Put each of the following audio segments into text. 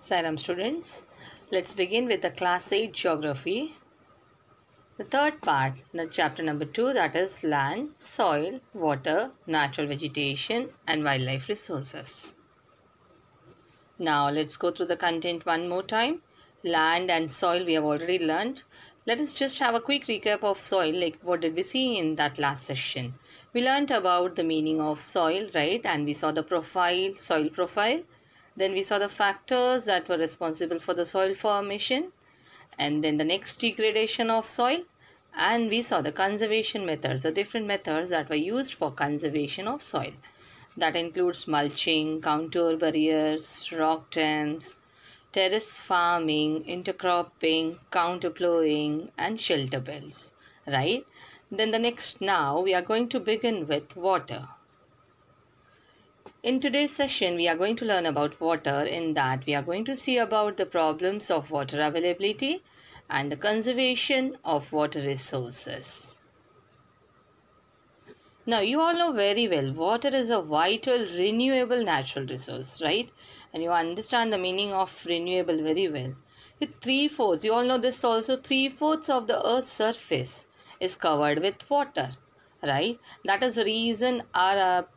Salam students, let's begin with the class 8 geography. The third part, the chapter number 2, that is land, soil, water, natural vegetation and wildlife resources. Now let's go through the content one more time. Land and soil we have already learned. Let us just have a quick recap of soil, like what did we see in that last session. We learned about the meaning of soil, right? And we saw the profile, soil profile. Then we saw the factors that were responsible for the soil formation. And then the next degradation of soil. And we saw the conservation methods, the different methods that were used for conservation of soil. That includes mulching, contour barriers, rock dams, terrace farming, intercropping, counter plowing and shelter belts, right? Then the next, now we are going to begin with water. In today's session, we are going to learn about water. In that, we are going to see about the problems of water availability and the conservation of water resources. Now, you all know very well, water is a vital, renewable natural resource, right? And you understand the meaning of renewable very well. With 3/4, you all know this also, 3/4 of the Earth's surface is covered with water, right? That is the reason our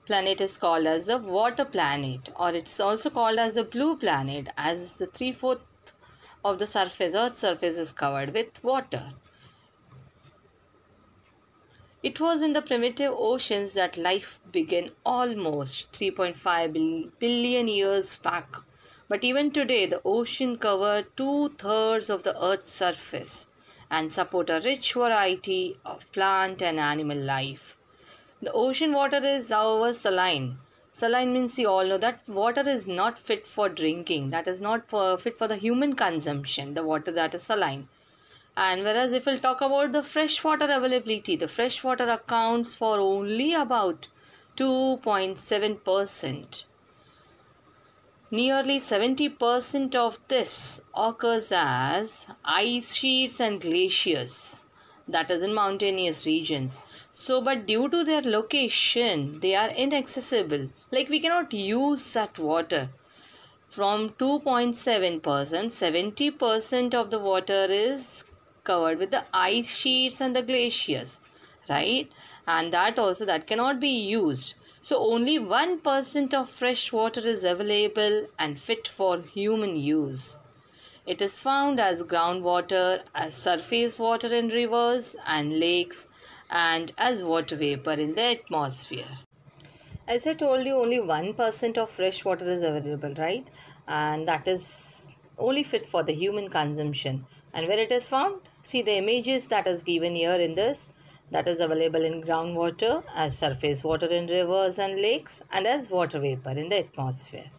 planet is called as the water planet, or it's also called as the blue planet, as the 3/4 of the surface, Earth's surface, is covered with water. It was in the primitive oceans that life began almost 3.5 billion years back. But even today, the ocean covers 2/3 of the Earth's surface and support a rich variety of plant and animal life. The ocean water is, however, saline. Saline means you all know that water is not fit for drinking. That is not fit for the human consumption, the water that is saline. And whereas if we'll talk about the freshwater availability, the freshwater accounts for only about 2.7%. Nearly 70% of this occurs as ice sheets and glaciers, that is in mountainous regions. So, but due to their location, they are inaccessible. Like we cannot use that water. From 2.7%, 70% of the water is covered with the ice sheets and the glaciers, right? And that also, that cannot be used. So only 1% of fresh water is available and fit for human use. It is found as groundwater, as surface water in rivers and lakes, and as water vapor in the atmosphere. As I told you, only 1% of fresh water is available, right? And that is only fit for the human consumption. And where it is found? See the images that is given here in this. That is available in groundwater, as surface water in rivers and lakes, and as water vapor in the atmosphere.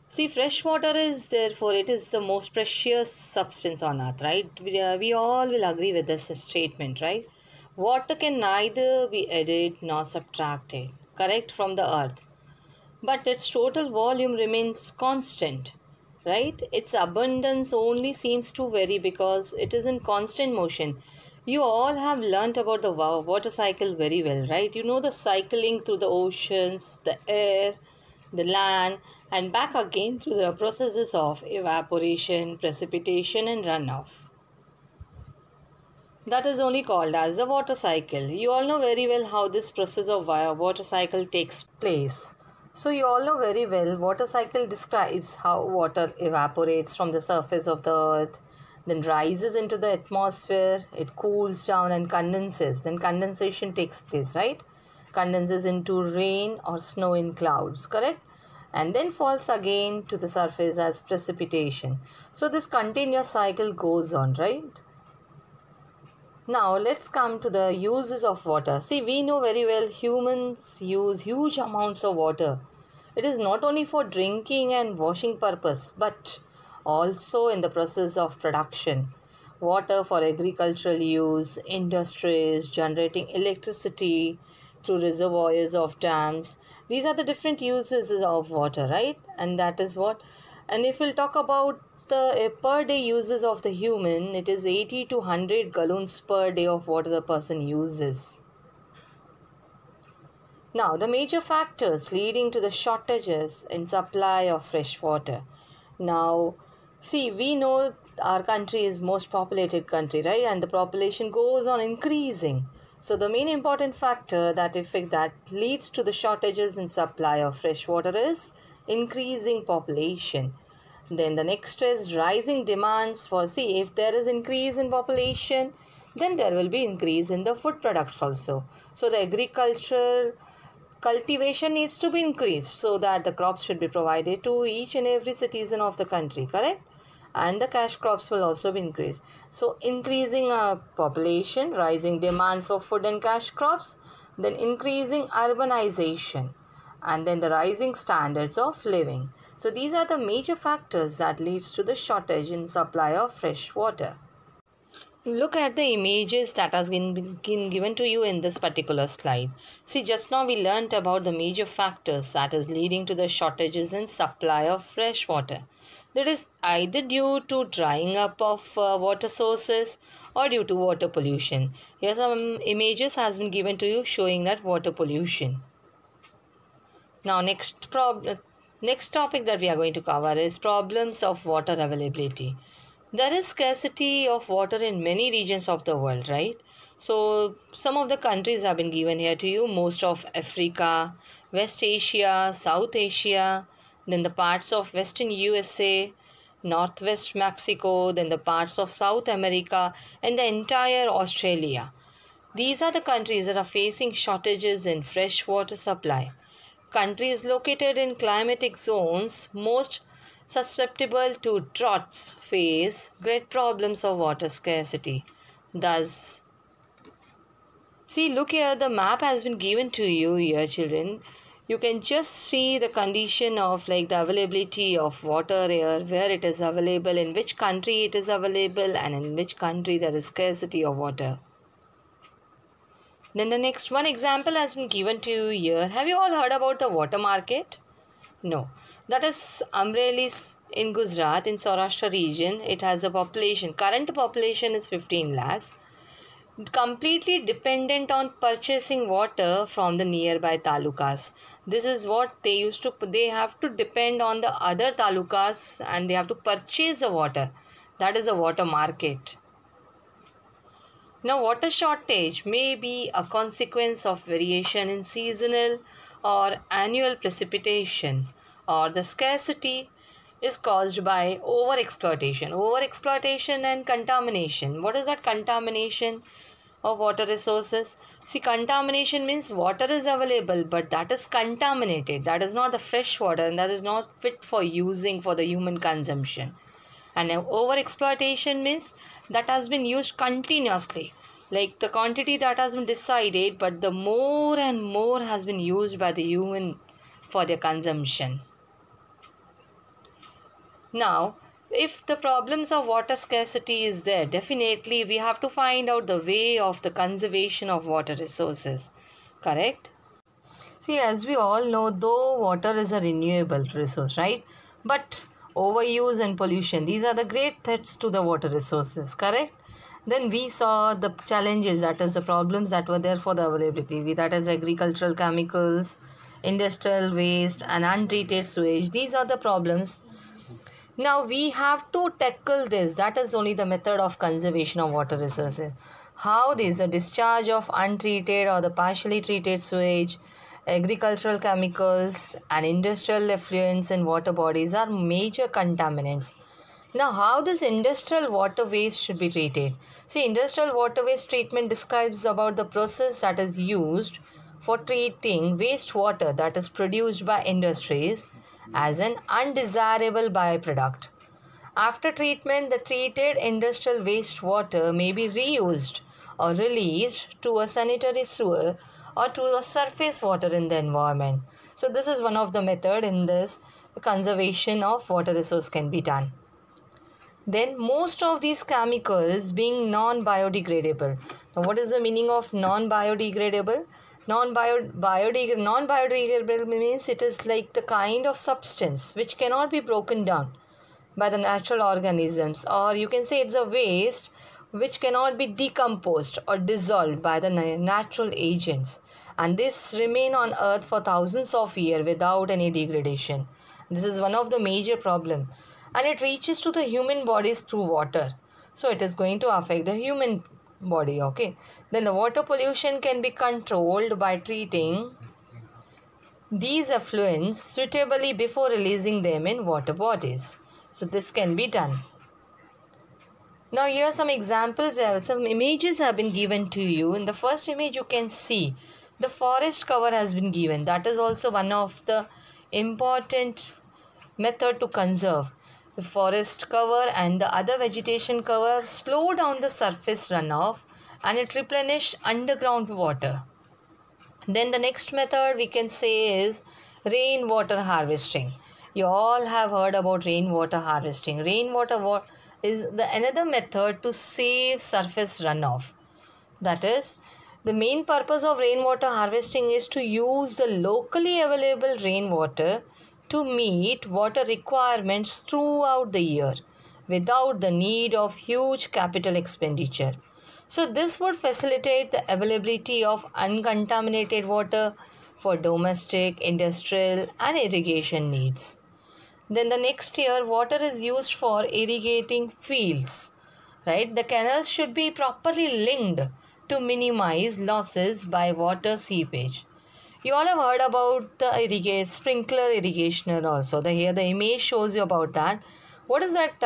See, fresh water is, therefore, it is the most precious substance on earth, right? We all will agree with this statement, right? Water can neither be added nor subtracted, correct, from the earth. But its total volume remains constant, right? Its abundance only seems to vary because it is in constant motion. You all have learnt about the water cycle very well, right? You know the cycling through the oceans, the air, the land, and back again through the processes of evaporation, precipitation, and runoff. That is only called as the water cycle. You all know very well how this process of water cycle takes place. So you all know very well, water cycle describes how water evaporates from the surface of the earth, then rises into the atmosphere, it cools down and condenses. Then condensation takes place, right? Condenses into rain or snow in clouds, correct? And then falls again to the surface as precipitation. So this continuous cycle goes on, right? Now let's come to the uses of water. See, we know very well humans use huge amounts of water. It is not only for drinking and washing purpose, but also in the process of production. Water for agricultural use, industries, generating electricity through reservoirs of dams. These are the different uses of water, right? And that is what. And if we'll talk about the per day uses of the human, it is 80 to 100 gallons per day of water the person uses. Now, the major factors leading to the shortages in supply of fresh water. Now, see, we know our country is most populated country, right? And the population goes on increasing. So the main important factor that leads to the shortages in supply of fresh water is increasing population. Then the next is rising demands for, see, if there is increase in population, then there will be increase in the food products also. So the agriculture cultivation needs to be increased so that the crops should be provided to each and every citizen of the country, correct? And the cash crops will also be increased. So increasing population, rising demands for food and cash crops, then increasing urbanization, and then the rising standards of living. So these are the major factors that leads to the shortage in supply of fresh water. Look at the images that has been given to you in this particular slide. See, just now we learnt about the major factors that is leading to the shortages in supply of fresh water. That is either due to drying up of water sources or due to water pollution. Here some images has been given to you showing that water pollution. Now next topic that we are going to cover is problems of water availability. There is scarcity of water in many regions of the world, right? So some of the countries have been given here to you. Most of Africa, West Asia, South Asia, then the parts of Western USA, Northwest Mexico, then the parts of South America, and the entire Australia. These are the countries that are facing shortages in fresh water supply. Countries located in climatic zones most susceptible to droughts face great problems of water scarcity. Thus, see, look here, the map has been given to you here, children. You can just see the condition of like the availability of water here, where it is available, in which country it is available, and in which country there is scarcity of water. Then the next one example has been given to you here. Have you all heard about the water market? No. That is Amreli in Gujarat in Saurashtra region. It has a population. Current population is 15 lakhs. Completely dependent on purchasing water from the nearby talukas. This is what they have to depend on the other talukas and they have to purchase the water. That is the water market. Now, water shortage may be a consequence of variation in seasonal or annual precipitation, or the scarcity is caused by overexploitation and contamination. What is that contamination of water resources? See, contamination means water is available but that is contaminated. That is not the fresh water and that is not fit for using for the human consumption. And overexploitation means that has been used continuously, like the quantity that has been decided, but the more and more has been used by the human for their consumption. Now, if the problems of water scarcity is there, definitely we have to find out the way of the conservation of water resources. Correct? See, as we all know, though water is a renewable resource, right? But overuse and pollution, these are the great threats to the water resources, correct? Then we saw the challenges, that is the problems that were there for the availability, that is agricultural chemicals, industrial waste and untreated sewage. These are the problems. Now we have to tackle this. That is only the method of conservation of water resources. How this, the discharge of untreated or the partially treated sewage, agricultural chemicals and industrial effluents in water bodies are major contaminants. Now, how this industrial water waste should be treated? See, industrial water waste treatment describes about the process that is used for treating wastewater that is produced by industries as an undesirable byproduct. After treatment, the treated industrial wastewater may be reused or released to a sanitary sewer or to a surface water in the environment. So this is one of the method in this conservation of water resource can be done. Then most of these chemicals being non-biodegradable. Now what is the meaning of non-biodegradable? Non-biodegradable means it is like the kind of substance which cannot be broken down by the natural organisms, or you can say it's a waste which cannot be decomposed or dissolved by the natural agents, and this remain on earth for thousands of years without any degradation. This is one of the major problem, and it reaches to the human bodies through water, so it is going to affect the human body. Okay, then the water pollution can be controlled by treating these effluents suitably before releasing them in water bodies. So this can be done. Now here are some examples, some images have been given to you. In the first image you can see the forest cover has been given. That is also one of the important method to conserve. The forest cover and the other vegetation cover slow down the surface runoff and it replenish underground water. Then the next method we can say is rainwater harvesting. You all have heard about rainwater harvesting. Rainwater is another method to save surface runoff. That is, the main purpose of rainwater harvesting is to use the locally available rainwater to meet water requirements throughout the year without the need of huge capital expenditure. So this would facilitate the availability of uncontaminated water for domestic, industrial and irrigation needs. Then the next year, water is used for irrigating fields, right? The canals should be properly linked to minimize losses by water seepage. You all have heard about the sprinkler irrigation also. Here the image shows you about that. What is that?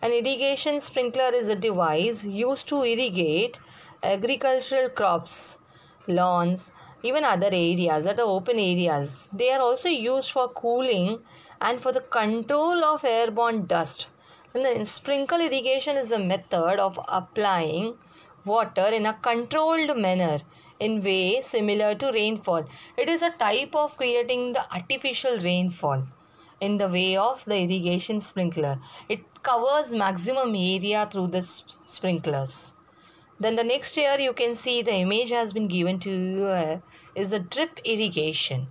An irrigation sprinkler is a device used to irrigate agricultural crops, lawns, even other areas that are open areas. They are also used for cooling and for the control of airborne dust. And the sprinkle irrigation is a method of applying water in a controlled manner in way similar to rainfall. It is a type of creating the artificial rainfall in the way of the irrigation sprinkler. It covers maximum area through the sprinklers. Then the next year you can see the image has been given to you is the drip irrigation.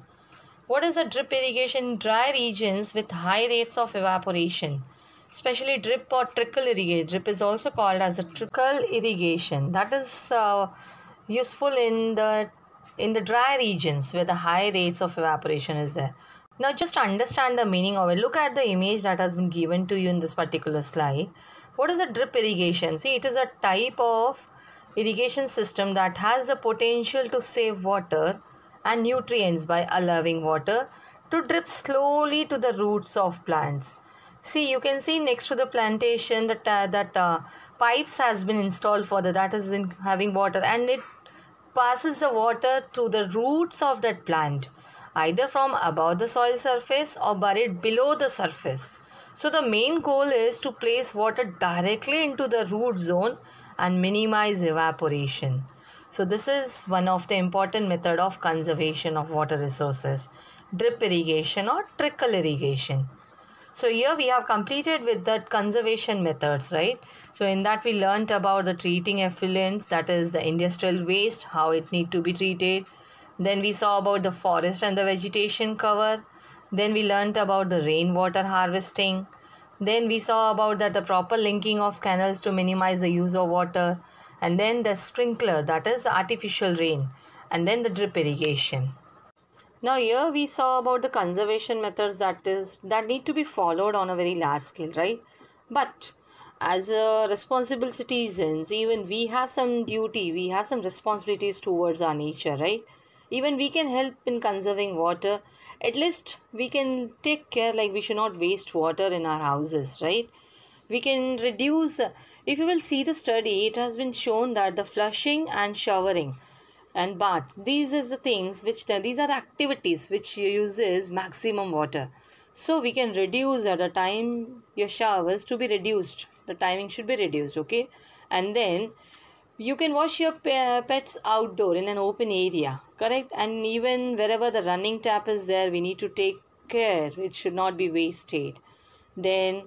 What is a drip irrigation? Dry regions with high rates of evaporation, especially drip or trickle irrigation. Drip is also called as a trickle irrigation. That is useful in the dry regions where the high rates of evaporation is there. Now just understand the meaning of it. Look at the image that has been given to you in this particular slide. What is a drip irrigation? See, it is a type of irrigation system that has the potential to save water and nutrients by allowing water to drip slowly to the roots of plants. See, you can see next to the plantation that pipes has been installed for that is in having water, and it passes the water to the roots of that plant, either from above the soil surface or buried below the surface. So the main goal is to place water directly into the root zone and minimize evaporation. So this is one of the important method of conservation of water resources, drip irrigation or trickle irrigation. So here we have completed with the conservation methods, right? So in that we learnt about the treating effluents, that is the industrial waste, how it need to be treated. Then we saw about the forest and the vegetation cover. Then we learnt about the rainwater harvesting. Then we saw about that the proper linking of canals to minimize the use of water. And then the sprinkler, that is the artificial rain. And then the drip irrigation. Now here we saw about the conservation methods that need to be followed on a very large scale, right? But as a responsible citizens, even we have some duty, we have some responsibilities towards our nature, right? Even we can help in conserving water. At least we can take care, like we should not waste water in our houses, right? We can reduce, if you will see the study, it has been shown that the flushing and showering and bath, these are the things these are the activities which uses maximum water. So we can reduce the time your showers to be reduced. The timing should be reduced, okay? And then you can wash your pets outdoor in an open area, correct? And even wherever the running tap is there, we need to take care. It should not be wasted. Then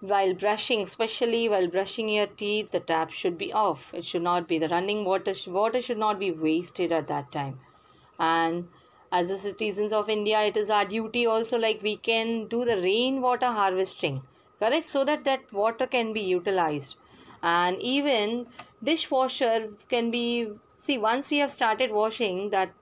while brushing, especially while brushing your teeth, the tap should be off. It should not be. The running water should not be wasted at that time. And as the citizens of India, it is our duty also, like we can do the rainwater harvesting, correct? So that water can be utilized. And even dishwasher can be, see, once we have started washing, that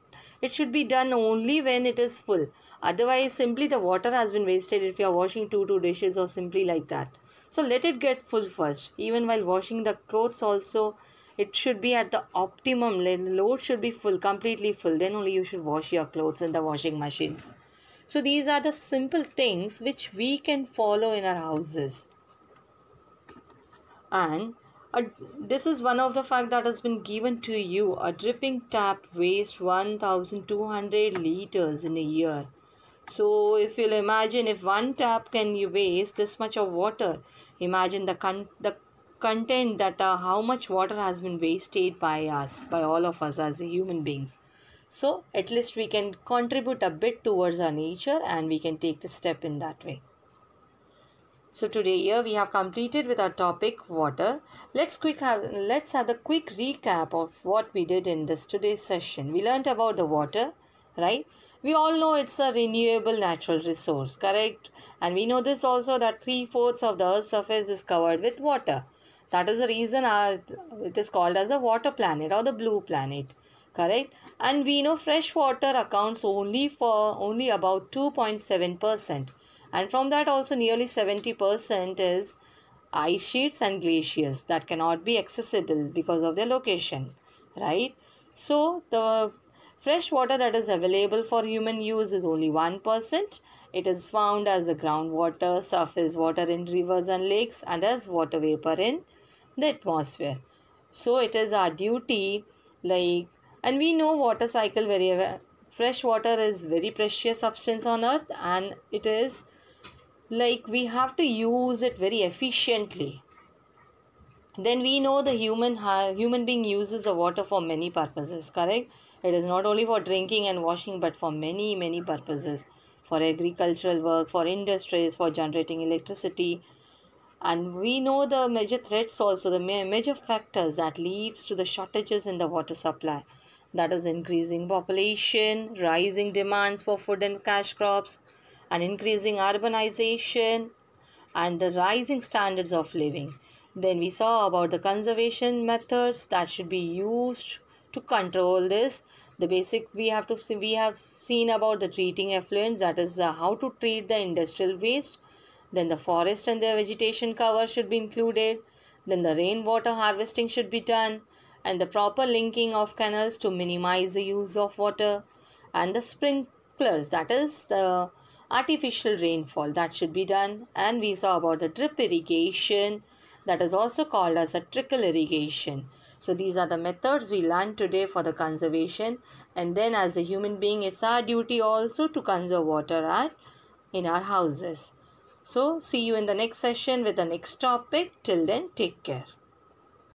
it should be done only when it is full. Otherwise, simply the water has been wasted if you are washing two dishes or simply like that. So let it get full first. Even while washing the clothes also, it should be at the optimum. The load should be full, completely full. Then only you should wash your clothes in the washing machines. So these are the simple things which we can follow in our houses. And this is one of the fact that has been given to you. A dripping tap wastes 1200 liters in a year. So if you'll imagine, if one tap can you waste this much of water, imagine the content that how much water has been wasted by us, by all of us as human beings. So at least we can contribute a bit towards our nature, and we can take the step in that way. So today here we have completed with our topic water. Let's have a quick recap of what we did in this today's session. We learnt about the water, right? We all know it's a renewable natural resource, correct? And we know this also, that 3/4 of the Earth's surface is covered with water. That is the reason it is called as a water planet or the blue planet, correct? And we know fresh water accounts only about 2.7%. And from that also nearly 70% is ice sheets and glaciers that cannot be accessible because of their location, right? So the fresh water that is available for human use is only 1%. It is found as a groundwater, surface water in rivers and lakes, and as water vapor in the atmosphere. So it is our duty, and we know water cycle very well. Fresh water is very precious substance on earth, and it is we have to use it very efficiently. Then we know the human being uses the water for many purposes, correct? It is not only for drinking and washing, but for many purposes, for agricultural work, for industries, for generating electricity. And we know the major threats also, the major factors that leads to the shortages in the water supply, that is increasing population, rising demands for food and cash crops, and increasing urbanization, and the rising standards of living. Then we saw about the conservation methods that should be used to control this. The basic we have seen about the treating effluents, that is how to treat the industrial waste. Then the forest and their vegetation cover should be included. Then the rainwater harvesting should be done, and the proper linking of canals to minimize the use of water, and the sprinklers, that is the artificial rainfall, that should be done. And we saw about the drip irrigation, that is also called as a trickle irrigation. So these are the methods we learned today for the conservation. And then as a human being, it's our duty also to conserve water in our houses. So see you in the next session with the next topic. Till then, take care.